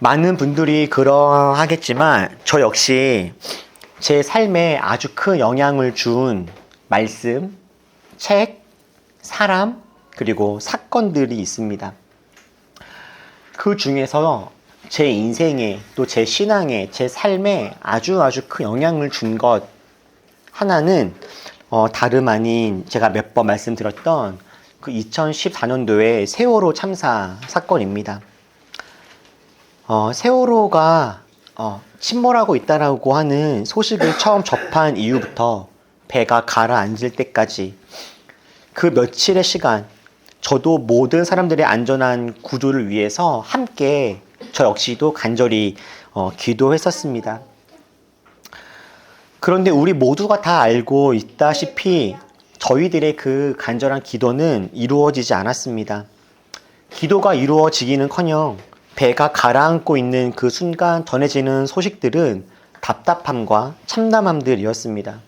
많은 분들이 그러하겠지만 저 역시 제 삶에 아주 큰 영향을 준 말씀, 책, 사람, 그리고 사건들이 있습니다. 그 중에서 제 인생에 또 제 신앙에 제 삶에 아주 큰 영향을 준 것 하나는 다름 아닌 제가 몇 번 말씀드렸던 그 2014년도의 세월호 참사 사건입니다. 세월호가 침몰하고 있다라고 하는 소식을 처음 접한 이후부터 배가 가라앉을 때까지 그 며칠의 시간, 저도 모든 사람들의 안전한 구조를 위해서 함께 저 역시도 간절히 기도했었습니다. 그런데 우리 모두가 다 알고 있다시피 저희들의 그 간절한 기도는 이루어지지 않았습니다. 기도가 이루어지기는커녕 배가 가라앉고 있는 그 순간 전해지는 소식들은 답답함과 참담함들이었습니다.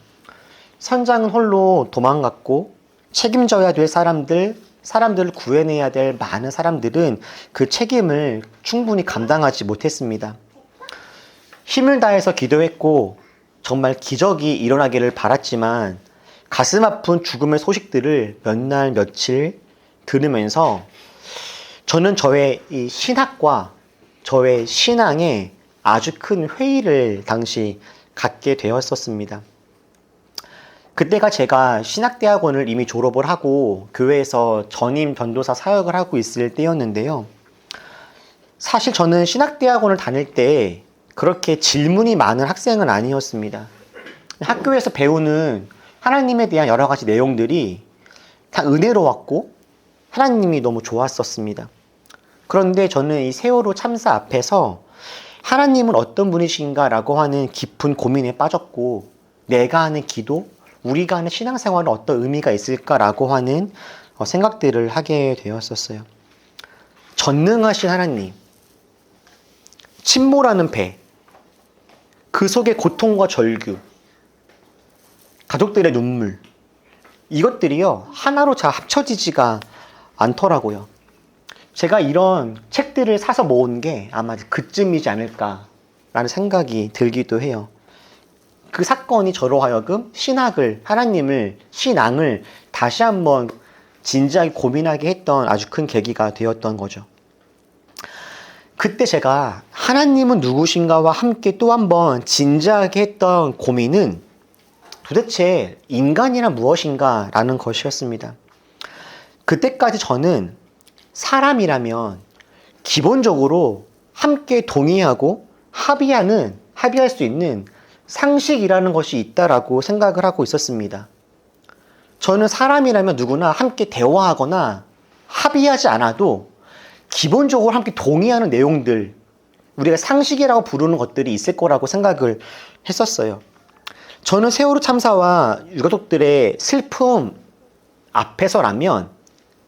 선장은 홀로 도망갔고 책임져야 될 사람들을 구해내야 될 많은 사람들은 그 책임을 충분히 감당하지 못했습니다. 힘을 다해서 기도했고 정말 기적이 일어나기를 바랐지만 가슴 아픈 죽음의 소식들을 몇 날 며칠 들으면서 저는 저의 이 신학과 저의 신앙에 아주 큰 회의를 당시 갖게 되었었습니다. 그때가 제가 신학대학원을 이미 졸업을 하고 교회에서 전임 전도사 사역을 하고 있을 때였는데요. 사실 저는 신학대학원을 다닐 때 그렇게 질문이 많은 학생은 아니었습니다. 학교에서 배우는 하나님에 대한 여러 가지 내용들이 다 은혜로웠고 하나님이 너무 좋았었습니다. 그런데 저는 이 세월호 참사 앞에서 하나님은 어떤 분이신가라고 하는 깊은 고민에 빠졌고 내가 하는 기도, 우리가 하는 신앙생활은 어떤 의미가 있을까라고 하는 생각들을 하게 되었었어요. 전능하신 하나님, 침몰하는 배, 그 속의 고통과 절규, 가족들의 눈물, 이것들이요 하나로 잘 합쳐지지가 않더라고요. 제가 이런 책들을 사서 모은 게 아마 그쯤이지 않을까라는 생각이 들기도 해요. 그 사건이 저로 하여금 하나님을, 신앙을 다시 한번 진지하게 고민하게 했던 아주 큰 계기가 되었던 거죠. 그때 제가 하나님은 누구신가와 함께 또 한번 진지하게 했던 고민은 도대체 인간이란 무엇인가 라는 것이었습니다. 그때까지 저는 사람이라면 기본적으로 함께 동의하고 합의할 수 있는 상식이라는 것이 있다라고 생각을 하고 있었습니다. 저는 사람이라면 누구나 함께 대화하거나 합의하지 않아도 기본적으로 함께 동의하는 내용들, 우리가 상식이라고 부르는 것들이 있을 거라고 생각을 했었어요. 저는 세월호 참사와 유가족들의 슬픔 앞에서라면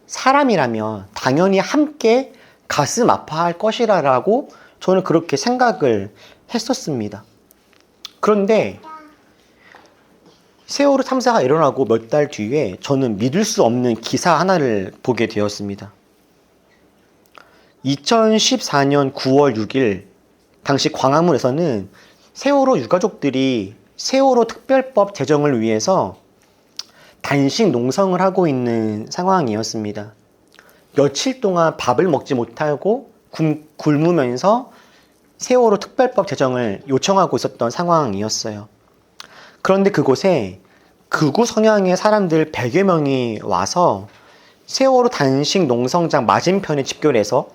사람이라면 당연히 함께 가슴 아파할 것이라고 저는 그렇게 생각을 했었습니다. 그런데 세월호 참사가 일어나고 몇 달 뒤에 저는 믿을 수 없는 기사 하나를 보게 되었습니다. 2014년 9월 6일 당시 광화문에서는 세월호 유가족들이 세월호 특별법 제정을 위해서 단식 농성을 하고 있는 상황이었습니다. 며칠 동안 밥을 먹지 못하고 굶으면서 세월호 특별법 제정을 요청하고 있었던 상황이었어요. 그런데 그곳에 극우 성향의 사람들 100여 명이 와서 세월호 단식 농성장 맞은편에 집결해서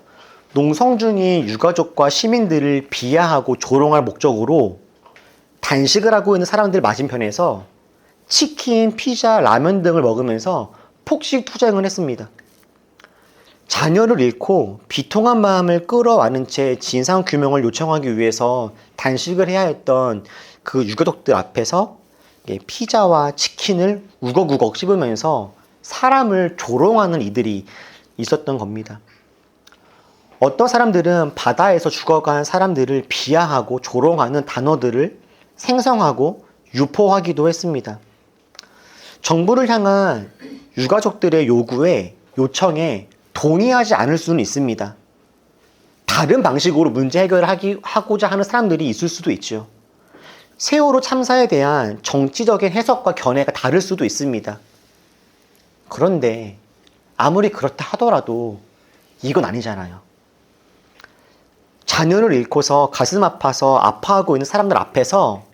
농성 중인 유가족과 시민들을 비하하고 조롱할 목적으로 단식을 하고 있는 사람들 맞은편에서 치킨, 피자, 라면 등을 먹으면서 폭식 투쟁을 했습니다. 자녀를 잃고 비통한 마음을 끌어안은 채 진상규명을 요청하기 위해서 단식을 해야 했던 그 유가족들 앞에서 피자와 치킨을 우걱우걱 씹으면서 사람을 조롱하는 이들이 있었던 겁니다. 어떤 사람들은 바다에서 죽어간 사람들을 비하하고 조롱하는 단어들을 생성하고 유포하기도 했습니다. 정부를 향한 유가족들의 요청에 동의하지 않을 수는 있습니다. 다른 방식으로 문제 해결을 하고자 하는 사람들이 있을 수도 있죠. 세월호 참사에 대한 정치적인 해석과 견해가 다를 수도 있습니다. 그런데 아무리 그렇다 하더라도 이건 아니잖아요. 자녀를 잃고서 가슴 아파서 아파하고 있는 사람들 앞에서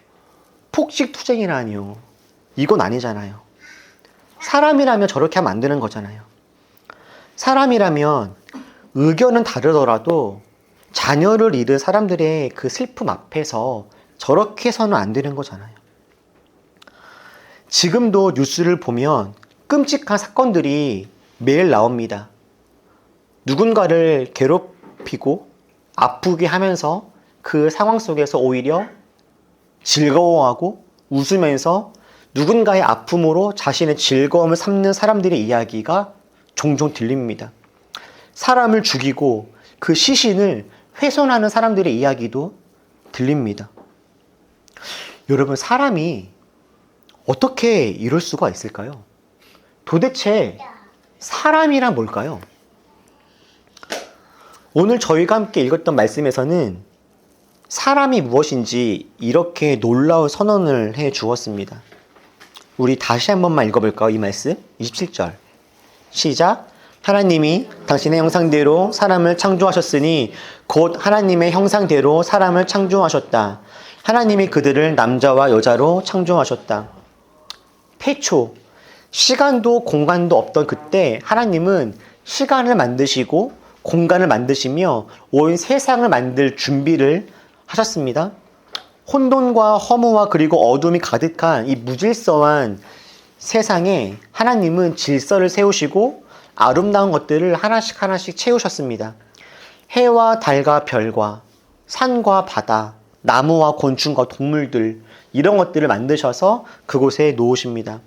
폭식투쟁이라니요. 이건 아니잖아요. 사람이라면 저렇게 하면 안 되는 거잖아요. 사람이라면 의견은 다르더라도 자녀를 잃은 사람들의 그 슬픔 앞에서 저렇게 해서는 안 되는 거잖아요. 지금도 뉴스를 보면 끔찍한 사건들이 매일 나옵니다. 누군가를 괴롭히고 아프게 하면서 그 상황 속에서 오히려 즐거워하고 웃으면서 누군가의 아픔으로 자신의 즐거움을 삼는 사람들의 이야기가 종종 들립니다. 사람을 죽이고 그 시신을 훼손하는 사람들의 이야기도 들립니다. 여러분, 사람이 어떻게 이럴 수가 있을까요? 도대체 사람이란 뭘까요? 오늘 저희가 함께 읽었던 말씀에서는 사람이 무엇인지 이렇게 놀라운 선언을 해 주었습니다. 우리 다시 한 번만 읽어볼까요? 이 말씀 27절 시작. 하나님이 당신의 형상대로 사람을 창조하셨으니 곧 하나님의 형상대로 사람을 창조하셨다. 하나님이 그들을 남자와 여자로 창조하셨다. 태초 시간도 공간도 없던 그때 하나님은 시간을 만드시고 공간을 만드시며 온 세상을 만들 준비를 하셨습니다. 혼돈과 허무와 그리고 어둠이 가득한 이 무질서한 세상에 하나님은 질서를 세우시고 아름다운 것들을 하나씩 하나씩 채우셨습니다. 해와 달과 별과 산과 바다, 나무와 곤충과 동물들, 이런 것들을 만드셔서 그곳에 놓으십니다.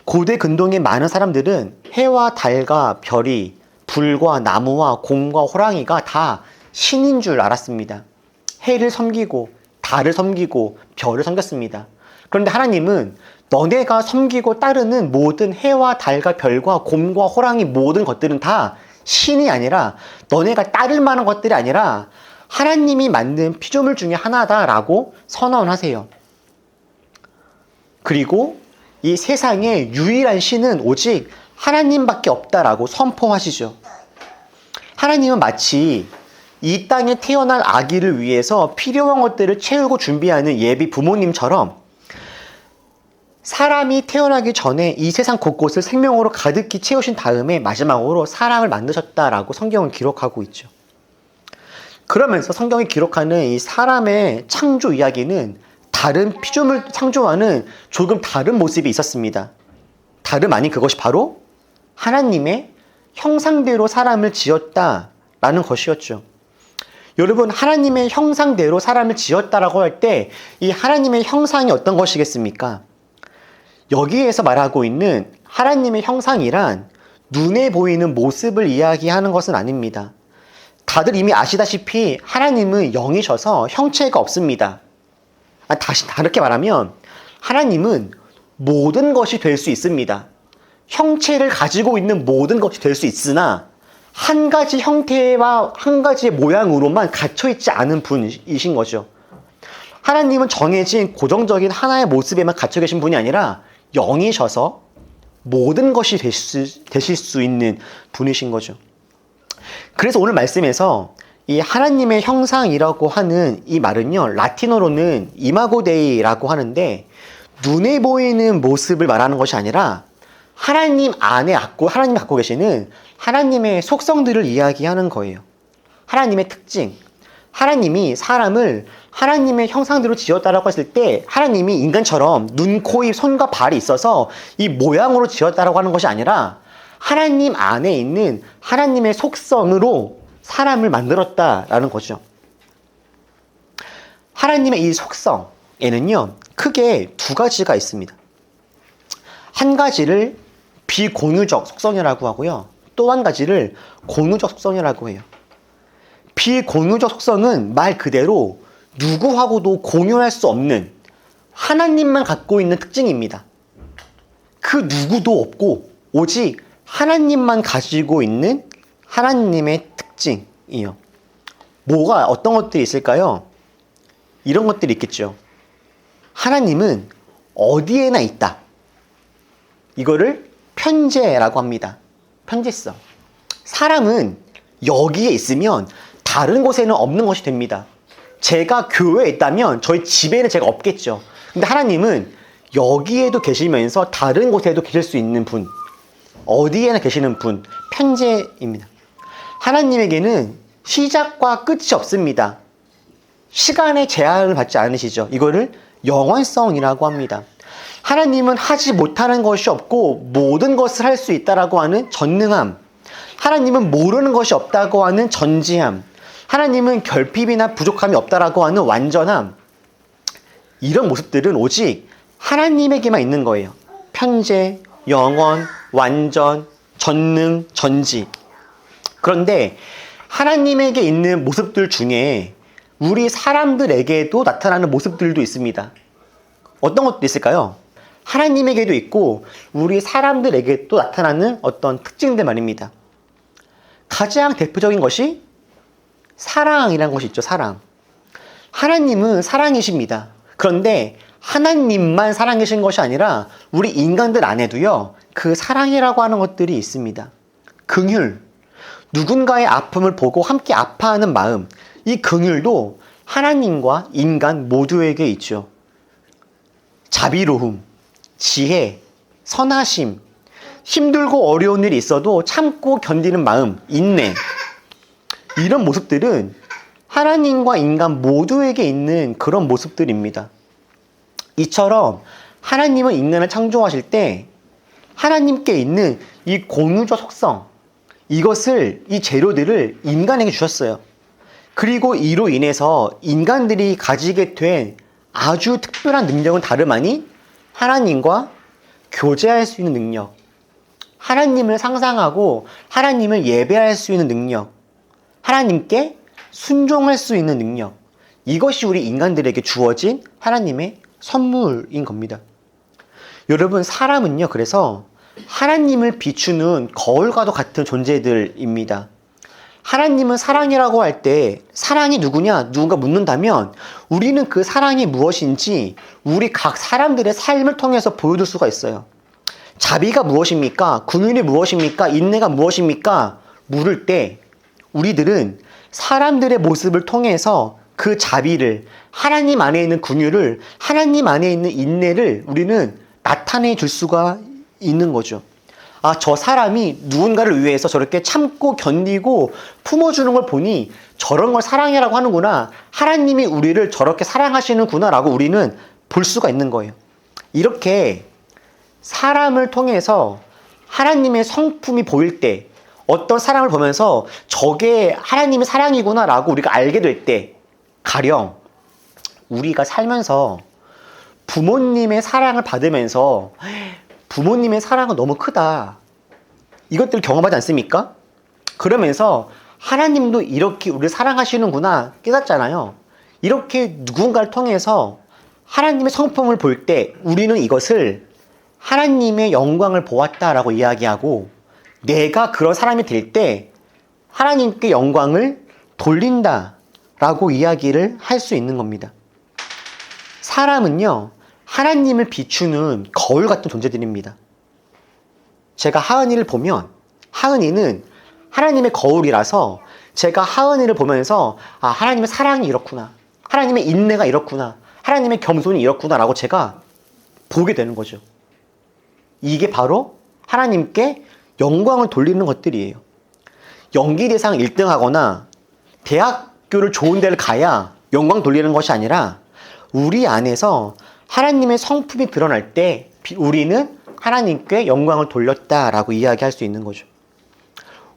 고대 근동의 많은 사람들은 해와 달과 별이, 불과 나무와 곰과 호랑이가 다 신인 줄 알았습니다. 해를 섬기고 달을 섬기고 별을 섬겼습니다. 그런데 하나님은 너네가 섬기고 따르는 모든 해와 달과 별과 곰과 호랑이 모든 것들은 다 신이 아니라 너네가 따를 만한 것들이 아니라 하나님이 만든 피조물 중에 하나다라고 선언하세요. 그리고 이 세상에 유일한 신은 오직 하나님밖에 없다라고 선포하시죠. 하나님은 마치 이 땅에 태어날 아기를 위해서 필요한 것들을 채우고 준비하는 예비 부모님처럼 사람이 태어나기 전에 이 세상 곳곳을 생명으로 가득히 채우신 다음에 마지막으로 사람을 만드셨다라고 성경은 기록하고 있죠. 그러면서 성경이 기록하는 이 사람의 창조 이야기는 다른 피조물 창조와는 조금 다른 모습이 있었습니다. 다름 아닌 그것이 바로 하나님의 형상대로 사람을 지었다라는 것이었죠. 여러분, 하나님의 형상대로 사람을 지었다라고 할 때 이 하나님의 형상이 어떤 것이겠습니까? 여기에서 말하고 있는 하나님의 형상이란 눈에 보이는 모습을 이야기하는 것은 아닙니다. 다들 이미 아시다시피 하나님은 영이셔서 형체가 없습니다. 다시 다르게 말하면 하나님은 모든 것이 될 수 있습니다. 형체를 가지고 있는 모든 것이 될 수 있으나 한 가지 형태와 한 가지의 모양으로만 갇혀있지 않은 분이신 거죠. 하나님은 정해진 고정적인 하나의 모습에만 갇혀 계신 분이 아니라 영이셔서 모든 것이 되실 수 있는 분이신 거죠. 그래서 오늘 말씀에서 이 하나님의 형상이라고 하는 이 말은요, 라틴어로는 이마고 데이라고 하는데 눈에 보이는 모습을 말하는 것이 아니라 하나님이 갖고 계시는 하나님의 속성들을 이야기하는 거예요. 하나님의 특징. 하나님이 사람을 하나님의 형상대로 지었다라고 했을 때 하나님이 인간처럼 눈, 코, 입, 손과 발이 있어서 이 모양으로 지었다라고 하는 것이 아니라 하나님 안에 있는 하나님의 속성으로 사람을 만들었다라는 거죠. 하나님의 이 속성에는요, 크게 두 가지가 있습니다. 한 가지를 비공유적 속성이라고 하고요. 또 한 가지를 공유적 속성이라고 해요. 비공유적 속성은 말 그대로 누구하고도 공유할 수 없는 하나님만 갖고 있는 특징입니다. 그 누구도 없고 오직 하나님만 가지고 있는 하나님의 특징이요. 어떤 것들이 있을까요? 이런 것들이 있겠죠. 하나님은 어디에나 있다. 이거를 편재라고 합니다. 편재성. 사람은 여기에 있으면 다른 곳에는 없는 것이 됩니다. 제가 교회에 있다면 저희 집에는 제가 없겠죠. 근데 하나님은 여기에도 계시면서 다른 곳에도 계실 수 있는 분, 어디에나 계시는 분, 편재입니다. 하나님에게는 시작과 끝이 없습니다. 시간의 제한을 받지 않으시죠. 이거를 영원성이라고 합니다. 하나님은 하지 못하는 것이 없고 모든 것을 할 수 있다라고 하는 전능함. 하나님은 모르는 것이 없다고 하는 전지함. 하나님은 결핍이나 부족함이 없다라고 하는 완전함. 이런 모습들은 오직 하나님에게만 있는 거예요. 편재, 영원, 완전, 전능, 전지. 그런데 하나님에게 있는 모습들 중에 우리 사람들에게도 나타나는 모습들도 있습니다. 어떤 것도 있을까요? 하나님에게도 있고 우리 사람들에게도 나타나는 어떤 특징들 말입니다. 가장 대표적인 것이 사랑이라는 것이 있죠. 사랑. 하나님은 사랑이십니다. 그런데 하나님만 사랑이신 것이 아니라 우리 인간들 안에도요, 그 사랑이라고 하는 것들이 있습니다. 긍휼, 누군가의 아픔을 보고 함께 아파하는 마음, 이 긍휼도 하나님과 인간 모두에게 있죠. 자비로움, 지혜, 선하심, 힘들고 어려운 일이 있어도 참고 견디는 마음, 인내. 이런 모습들은 하나님과 인간 모두에게 있는 그런 모습들입니다. 이처럼 하나님은 인간을 창조하실 때 하나님께 있는 이 공유적 속성, 이 재료들을 인간에게 주셨어요. 그리고 이로 인해서 인간들이 가지게 된 아주 특별한 능력은 다름 아닌 하나님과 교제할 수 있는 능력, 하나님을 상상하고 하나님을 예배할 수 있는 능력, 하나님께 순종할 수 있는 능력, 이것이 우리 인간들에게 주어진 하나님의 선물인 겁니다. 여러분, 사람은요, 그래서 하나님을 비추는 거울과도 같은 존재들입니다. 하나님은 사랑이라고 할 때 사랑이 누구냐? 누군가 묻는다면 우리는 그 사랑이 무엇인지 우리 각 사람들의 삶을 통해서 보여줄 수가 있어요. 자비가 무엇입니까? 긍휼이 무엇입니까? 인내가 무엇입니까? 물을 때 우리들은 사람들의 모습을 통해서 그 자비를, 하나님 안에 있는 긍휼을, 하나님 안에 있는 인내를 우리는 나타내 줄 수가 있는 거죠. 아, 저 사람이 누군가를 위해서 저렇게 참고 견디고 품어주는 걸 보니 저런 걸 사랑이라고 하는구나. 하나님이 우리를 저렇게 사랑하시는구나 라고 우리는 볼 수가 있는 거예요. 이렇게 사람을 통해서 하나님의 성품이 보일 때, 어떤 사람을 보면서 저게 하나님의 사랑이구나 라고 우리가 알게 될 때, 가령 우리가 살면서 부모님의 사랑을 받으면서 부모님의 사랑은 너무 크다, 이것들을 경험하지 않습니까? 그러면서 하나님도 이렇게 우리를 사랑하시는구나 깨닫잖아요. 이렇게 누군가를 통해서 하나님의 성품을 볼 때 우리는 이것을 하나님의 영광을 보았다라고 이야기하고, 내가 그런 사람이 될 때 하나님께 영광을 돌린다라고 이야기를 할 수 있는 겁니다. 사람은요, 하나님을 비추는 거울 같은 존재들입니다. 제가 하은이를 보면 하은이는 하나님의 거울이라서 제가 하은이를 보면서 아, 하나님의 사랑이 이렇구나, 하나님의 인내가 이렇구나, 하나님의 겸손이 이렇구나 라고 제가 보게 되는 거죠. 이게 바로 하나님께 영광을 돌리는 것들이에요. 연기대상 1등 하거나 대학교를 좋은 데를 가야 영광 돌리는 것이 아니라 우리 안에서 하나님의 성품이 드러날 때 우리는 하나님께 영광을 돌렸다라고 이야기할 수 있는 거죠.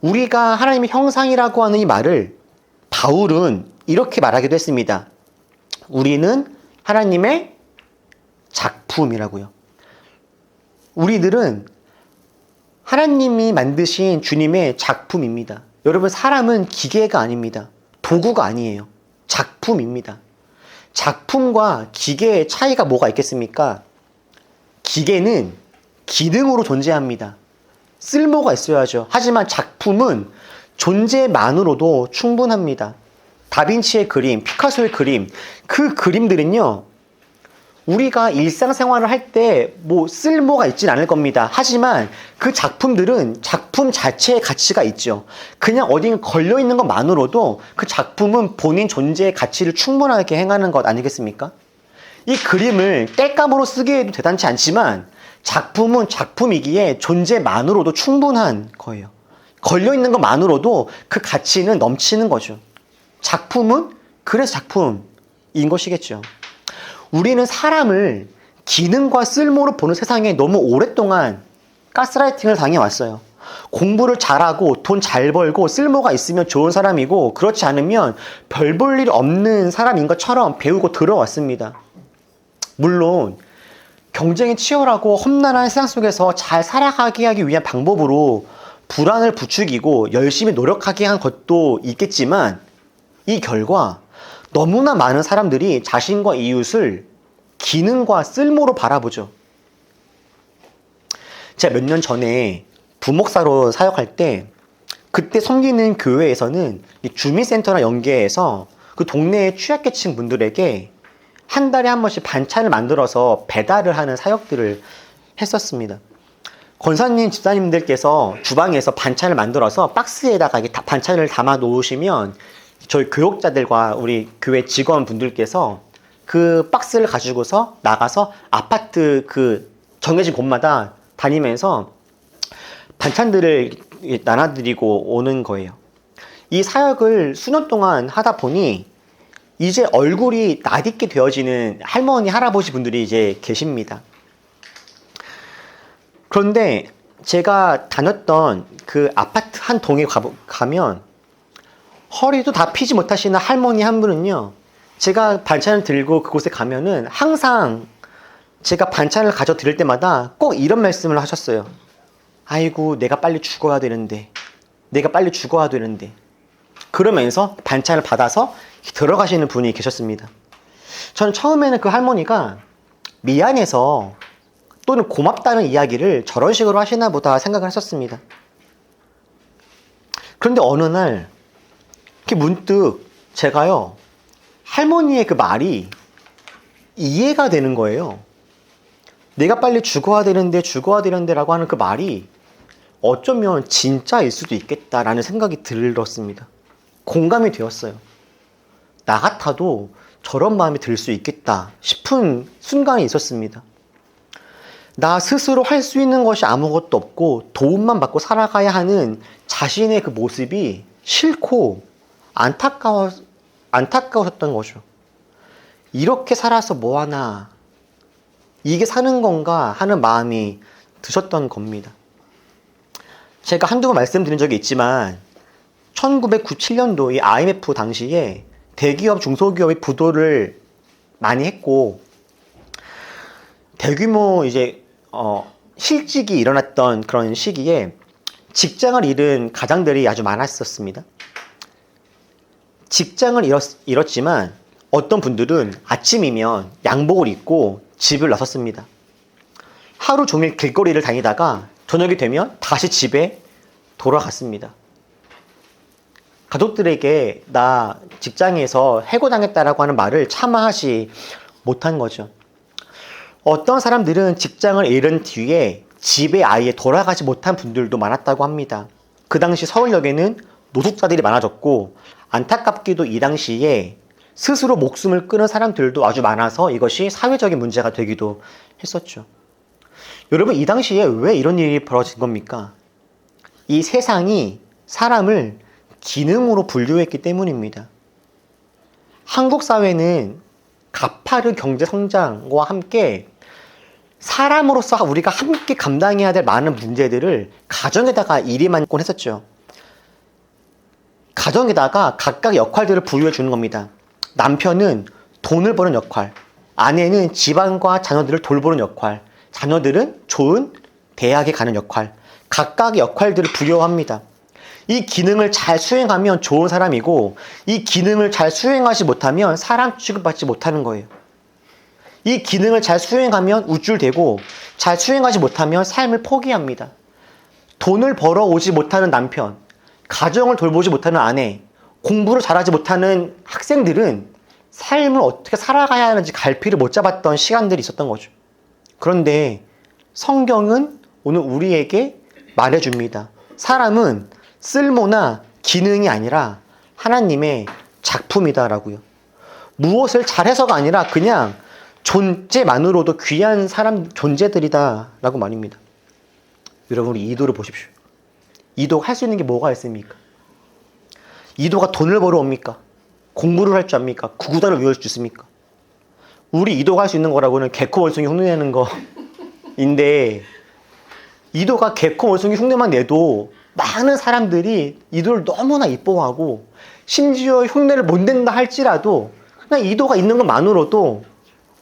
우리가 하나님의 형상이라고 하는 이 말을 바울은 이렇게 말하기도 했습니다. 우리는 하나님의 작품이라고요. 우리들은 하나님이 만드신 주님의 작품입니다. 여러분, 사람은 기계가 아닙니다. 도구가 아니에요. 작품입니다. 작품과 기계의 차이가 뭐가 있겠습니까? 기계는 기능으로 존재합니다. 쓸모가 있어야죠. 하지만 작품은 존재만으로도 충분합니다. 다빈치의 그림, 피카소의 그림, 그 그림들은요, 우리가 일상생활을 할 때 뭐 쓸모가 있진 않을 겁니다. 하지만 그 작품들은 작품 자체의 가치가 있죠. 그냥 어딘가 걸려있는 것만으로도 그 작품은 본인 존재의 가치를 충분하게 행하는 것 아니겠습니까? 이 그림을 땔감으로 쓰기에도 대단치 않지만 작품은 작품이기에 존재만으로도 충분한 거예요. 걸려있는 것만으로도 그 가치는 넘치는 거죠. 작품은 그래서 작품인 것이겠죠. 우리는 사람을 기능과 쓸모로 보는 세상에 너무 오랫동안 가스라이팅을 당해왔어요. 공부를 잘하고 돈 잘 벌고 쓸모가 있으면 좋은 사람이고 그렇지 않으면 별 볼 일 없는 사람인 것처럼 배우고 들어왔습니다. 물론 경쟁이 치열하고 험난한 세상 속에서 잘 살아가게 하기 위한 방법으로 불안을 부추기고 열심히 노력하게 한 것도 있겠지만 이 결과 너무나 많은 사람들이 자신과 이웃을 기능과 쓸모로 바라보죠. 제가 몇 년 전에 부목사로 사역할 때 그때 섬기는 교회에서는 주민센터랑 연계해서 그 동네의 취약계층 분들에게 한 달에 한 번씩 반찬을 만들어서 배달을 하는 사역들을 했었습니다. 권사님, 집사님들께서 주방에서 반찬을 만들어서 박스에다가 이게 반찬을 담아 놓으시면 저희 교육자들과 우리 교회 직원분들께서 그 박스를 가지고서 나가서 아파트 그 정해진 곳마다 다니면서 반찬들을 나눠드리고 오는 거예요. 이 사역을 수년 동안 하다 보니 이제 얼굴이 낯익게 되어지는 할머니, 할아버지 분들이 이제 계십니다. 그런데 제가 다녔던 그 아파트 한 동에 가면 허리도 다 피지 못하시는 할머니 한 분은요, 제가 반찬을 들고 그곳에 가면은 항상 제가 반찬을 가져 드릴 때마다 꼭 이런 말씀을 하셨어요. 아이고, 내가 빨리 죽어야 되는데. 그러면서 반찬을 받아서 들어가시는 분이 계셨습니다. 저는 처음에는 그 할머니가 미안해서 또는 고맙다는 이야기를 저런 식으로 하시나 보다 생각을 했었습니다. 그런데 어느 날 이렇게 문득 제가요, 할머니의 그 말이 이해가 되는 거예요. 내가 빨리 죽어야 되는데 라고 하는 그 말이 어쩌면 진짜일 수도 있겠다라는 생각이 들었습니다. 공감이 되었어요. 나 같아도 저런 마음이 들 수 있겠다 싶은 순간이 있었습니다. 나 스스로 할 수 있는 것이 아무것도 없고 도움만 받고 살아가야 하는 자신의 그 모습이 싫고 안타까웠던 거죠. 이렇게 살아서 뭐하나, 이게 사는 건가 하는 마음이 드셨던 겁니다. 제가 한두 번 말씀드린 적이 있지만 1997년도 이 IMF 당시에 대기업, 중소기업이 부도를 많이 했고 대규모 이제 실직이 일어났던 그런 시기에 직장을 잃은 가장들이 아주 많았었습니다. 직장을 잃었지만 어떤 분들은 아침이면 양복을 입고 집을 나섰습니다. 하루 종일 길거리를 다니다가 저녁이 되면 다시 집에 돌아갔습니다. 가족들에게 나 직장에서 해고당했다라고 하는 말을 차마 하지 못한 거죠. 어떤 사람들은 직장을 잃은 뒤에 집에 아예 돌아가지 못한 분들도 많았다고 합니다. 그 당시 서울역에는 노숙자들이 많아졌고 안타깝게도 이 당시에 스스로 목숨을 끊은 사람들도 아주 많아서 이것이 사회적인 문제가 되기도 했었죠. 여러분, 이 당시에 왜 이런 일이 벌어진 겁니까? 이 세상이 사람을 기능으로 분류했기 때문입니다. 한국 사회는 가파른 경제 성장과 함께 사람으로서 우리가 함께 감당해야 될 많은 문제들을 가정에다가 일임하곤 했었죠. 가정에다가 각각 역할들을 부여해 주는 겁니다. 남편은 돈을 버는 역할, 아내는 집안과 자녀들을 돌보는 역할, 자녀들은 좋은 대학에 가는 역할, 각각의 역할들을 부여합니다. 이 기능을 잘 수행하면 좋은 사람이고 이 기능을 잘 수행하지 못하면 사람 취급받지 못하는 거예요. 이 기능을 잘 수행하면 우쭐대고 잘 수행하지 못하면 삶을 포기합니다. 돈을 벌어오지 못하는 남편, 가정을 돌보지 못하는 아내, 공부를 잘하지 못하는 학생들은 삶을 어떻게 살아가야 하는지 갈피를 못 잡았던 시간들이 있었던 거죠. 그런데 성경은 오늘 우리에게 말해줍니다. 사람은 쓸모나 기능이 아니라 하나님의 작품이다라고요. 무엇을 잘해서가 아니라 그냥 존재만으로도 귀한 사람 존재들이다라고 말입니다. 여러분, 우리 이도를 보십시오. 이도가 할 수 있는 게 뭐가 있습니까? 이도가 돈을 벌어옵니까? 공부를 할 줄 압니까? 구구단을 외울 수 있습니까? 우리 이도가 할 수 있는 거라고는 개코 원숭이 흉내내는 거인데, 이도가 개코 원숭이 흉내만 내도 많은 사람들이 이도를 너무나 이뻐하고, 심지어 흉내를 못 낸다 할지라도 그냥 이도가 있는 것만으로도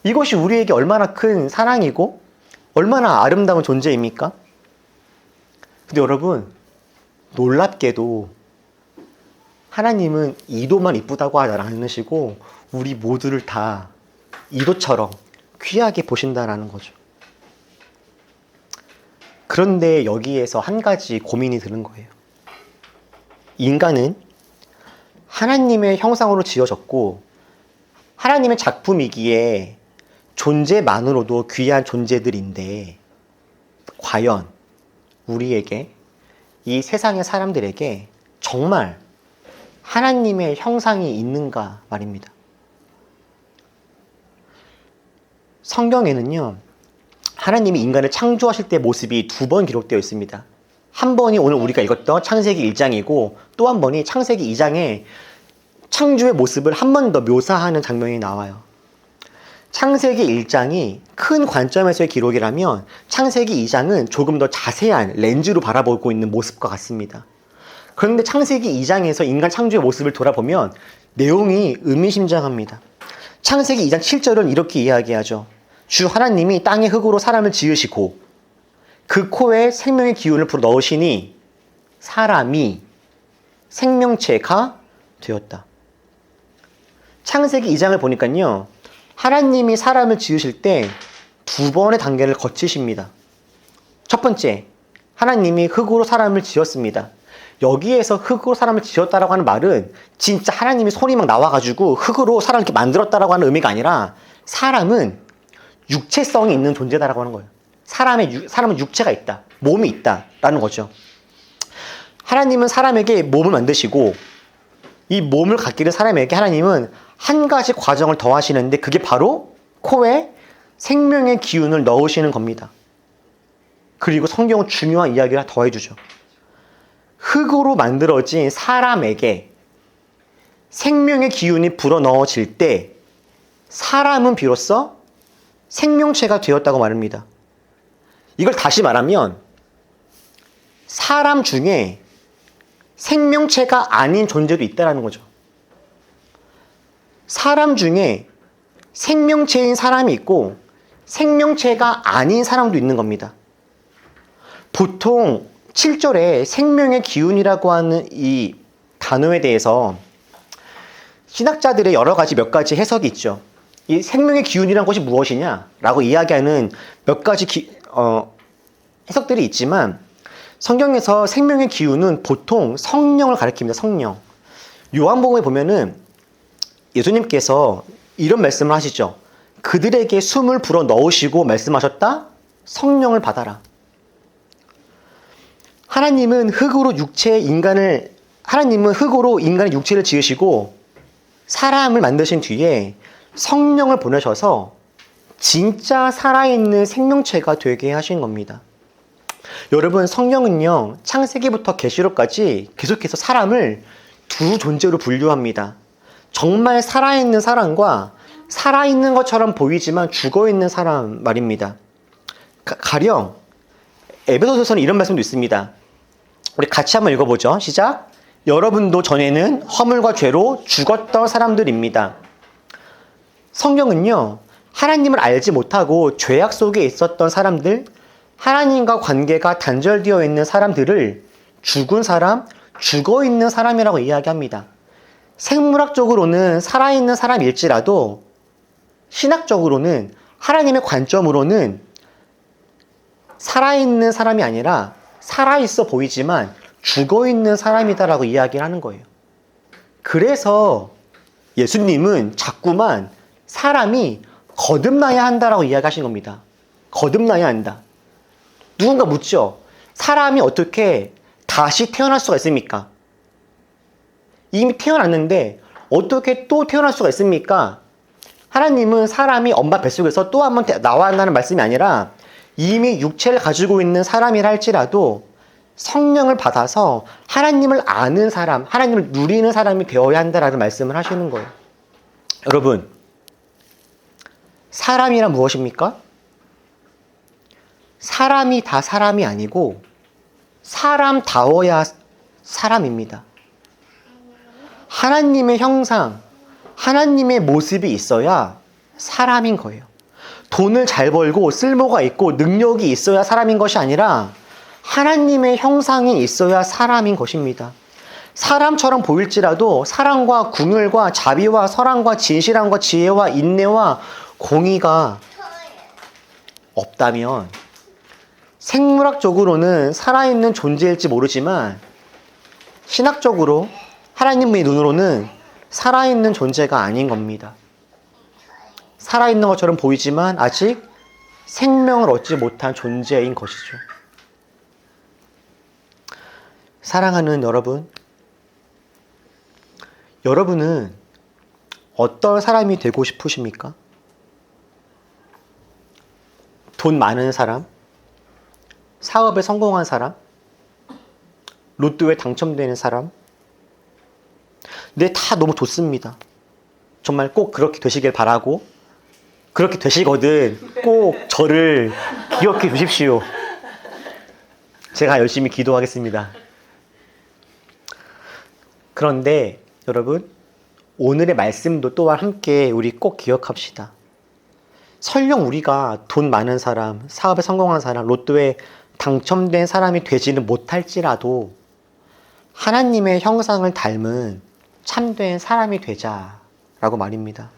이것이 우리에게 얼마나 큰 사랑이고 얼마나 아름다운 존재입니까? 근데 여러분, 놀랍게도 하나님은 이도만 이쁘다고 하지 않으시고 우리 모두를 다 이도처럼 귀하게 보신다라는 거죠. 그런데 여기에서 한 가지 고민이 드는 거예요. 인간은 하나님의 형상으로 지어졌고 하나님의 작품이기에 존재만으로도 귀한 존재들인데, 과연 우리에게, 이 세상의 사람들에게 정말 하나님의 형상이 있는가 말입니다. 성경에는요, 하나님이 인간을 창조하실 때 모습이 2번 기록되어 있습니다. 한 번이 오늘 우리가 읽었던 창세기 1장이고 또 한 번이 창세기 2장에 창조의 모습을 한 번 더 묘사하는 장면이 나와요. 창세기 1장이 큰 관점에서의 기록이라면 창세기 2장은 조금 더 자세한 렌즈로 바라보고 있는 모습과 같습니다. 그런데 창세기 2장에서 인간 창조의 모습을 돌아보면 내용이 의미심장합니다. 창세기 2장 7절은 이렇게 이야기하죠. 주 하나님이 땅의 흙으로 사람을 지으시고 그 코에 생명의 기운을 불어 넣으시니 사람이 생명체가 되었다. 창세기 2장을 보니까요, 하나님이 사람을 지으실 때 2번의 단계를 거치십니다. 첫 번째, 하나님이 흙으로 사람을 지었습니다. 여기에서 흙으로 사람을 지었다라고 하는 말은 진짜 하나님이 손이 막 나와가지고 흙으로 사람을 이렇게 만들었다라고 하는 의미가 아니라, 사람은 육체성이 있는 존재다라고 하는 거예요. 사람은 육체가 있다, 몸이 있다라는 거죠. 하나님은 사람에게 몸을 만드시고 이 몸을 갖게 된 사람에게 하나님은 한 가지 과정을 더 하시는데, 그게 바로 코에 생명의 기운을 넣으시는 겁니다. 그리고 성경은 중요한 이야기를 더 해주죠. 흙으로 만들어진 사람에게 생명의 기운이 불어넣어질 때 사람은 비로소 생명체가 되었다고 말합니다. 이걸 다시 말하면 사람 중에 생명체가 아닌 존재도 있다는 거죠. 사람 중에 생명체인 사람이 있고 생명체가 아닌 사람도 있는 겁니다. 보통 7절에 생명의 기운이라고 하는 이 단어에 대해서 신학자들의 여러 가지 몇 가지 해석이 있죠. 이 생명의 기운이란 것이 무엇이냐라고 이야기하는 몇 가지 해석들이 있지만, 성경에서 생명의 기운은 보통 성령을 가리킵니다. 성령. 요한복음에 보면은 예수님께서 이런 말씀을 하시죠. 그들에게 숨을 불어 넣으시고 말씀하셨다. 성령을 받아라. 하나님은 흙으로 인간의 육체를 지으시고 사람을 만드신 뒤에 성령을 보내셔서 진짜 살아있는 생명체가 되게 하신 겁니다. 여러분, 성경은요, 창세기부터 계시록까지 계속해서 사람을 두 존재로 분류합니다. 정말 살아있는 사람과 살아있는 것처럼 보이지만 죽어있는 사람 말입니다. 가령 에베소서에는 이런 말씀도 있습니다. 우리 같이 한번 읽어보죠. 시작. 여러분도 전에는 허물과 죄로 죽었던 사람들입니다. 성경은요, 하나님을 알지 못하고 죄악 속에 있었던 사람들, 하나님과 관계가 단절되어 있는 사람들을 죽은 사람, 죽어있는 사람이라고 이야기합니다. 생물학적으로는 살아있는 사람일지라도 신학적으로는, 하나님의 관점으로는 살아있는 사람이 아니라 살아있어 보이지만 죽어있는 사람이다라고 이야기를 하는 거예요. 그래서 예수님은 자꾸만 사람이 거듭나야 한다라고 이야기하신 겁니다. 거듭나야 한다. 누군가 묻죠. 사람이 어떻게 다시 태어날 수가 있습니까? 이미 태어났는데 어떻게 또 태어날 수가 있습니까? 하나님은 사람이 엄마 뱃속에서 또 한 번 나와야 한다는 말씀이 아니라 이미 육체를 가지고 있는 사람이라 할지라도 성령을 받아서 하나님을 아는 사람, 하나님을 누리는 사람이 되어야 한다라는 말씀을 하시는 거예요. 여러분, 사람이란 무엇입니까? 사람이 다 사람이 아니고 사람다워야 사람입니다. 하나님의 형상, 하나님의 모습이 있어야 사람인 거예요. 돈을 잘 벌고 쓸모가 있고 능력이 있어야 사람인 것이 아니라 하나님의 형상이 있어야 사람인 것입니다. 사람처럼 보일지라도 사랑과 궁율과 자비와 선함과 진실함과 지혜와 인내와 공의가 없다면 생물학적으로는 살아있는 존재일지 모르지만 신학적으로 하나님의 눈으로는 살아있는 존재가 아닌 겁니다. 살아있는 것처럼 보이지만 아직 생명을 얻지 못한 존재인 것이죠. 사랑하는 여러분, 여러분은 어떤 사람이 되고 싶으십니까? 돈 많은 사람? 사업에 성공한 사람? 로또에 당첨되는 사람? 네, 다 너무 좋습니다. 정말 꼭 그렇게 되시길 바라고, 그렇게 되시거든 꼭 저를 기억해 주십시오. 제가 열심히 기도하겠습니다. 그런데 여러분, 오늘의 말씀도 또한 함께 우리 꼭 기억합시다. 설령 우리가 돈 많은 사람, 사업에 성공한 사람, 로또에 당첨된 사람이 되지는 못할지라도 하나님의 형상을 닮은 참된 사람이 되자라고 말입니다.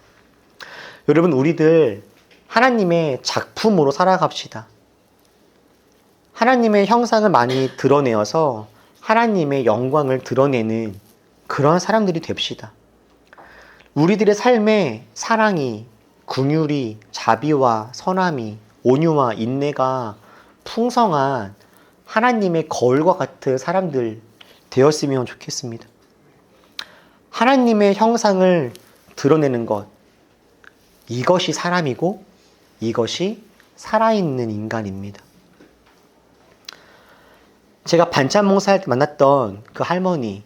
여러분, 우리들 하나님의 작품으로 살아갑시다. 하나님의 형상을 많이 드러내어서 하나님의 영광을 드러내는 그런 사람들이 됩시다. 우리들의 삶에 사랑이, 긍휼이, 자비와 선함이, 온유와 인내가 풍성한 하나님의 거울과 같은 사람들 되었으면 좋겠습니다. 하나님의 형상을 드러내는 것, 이것이 사람이고 이것이 살아있는 인간입니다. 제가 반찬 봉사할 때 만났던 그 할머니,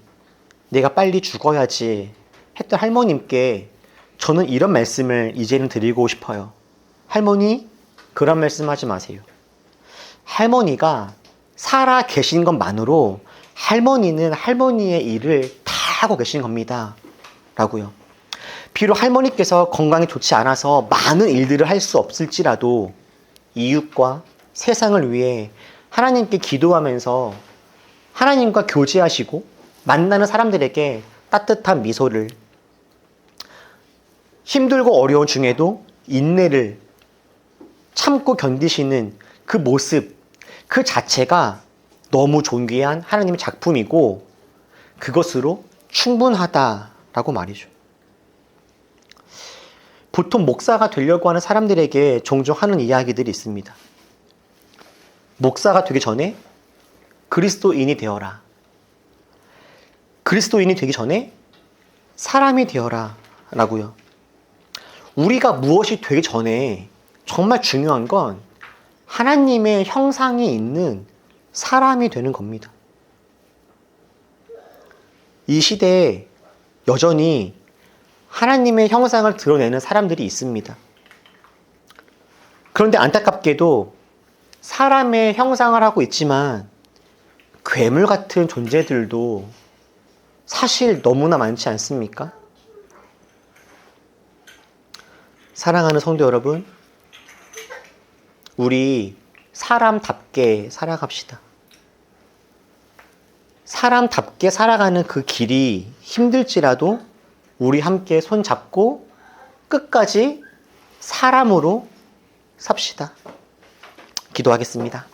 내가 빨리 죽어야지 했던 할머님께 저는 이런 말씀을 이제는 드리고 싶어요. 할머니, 그런 말씀 하지 마세요. 할머니가 살아 계신 것만으로 할머니는 할머니의 일을 다 하고 계신 겁니다. 라고요. 비록 할머니께서 건강이 좋지 않아서 많은 일들을 할 수 없을지라도 이웃과 세상을 위해 하나님께 기도하면서 하나님과 교제하시고 만나는 사람들에게 따뜻한 미소를, 힘들고 어려운 중에도 인내를 참고 견디시는 그 모습, 그 자체가 너무 존귀한 하나님의 작품이고 그것으로 충분하다라고 말이죠. 보통 목사가 되려고 하는 사람들에게 종종 하는 이야기들이 있습니다. 목사가 되기 전에 그리스도인이 되어라. 그리스도인이 되기 전에 사람이 되어라 라고요. 우리가 무엇이 되기 전에 정말 중요한 건 하나님의 형상이 있는 사람이 되는 겁니다. 이 시대에 여전히 하나님의 형상을 드러내는 사람들이 있습니다. 그런데 안타깝게도 사람의 형상을 하고 있지만 괴물 같은 존재들도 사실 너무나 많지 않습니까? 사랑하는 성도 여러분, 우리 사람답게 살아갑시다. 사람답게 살아가는 그 길이 힘들지라도 우리 함께 손잡고 끝까지 사람으로 삽시다. 기도하겠습니다.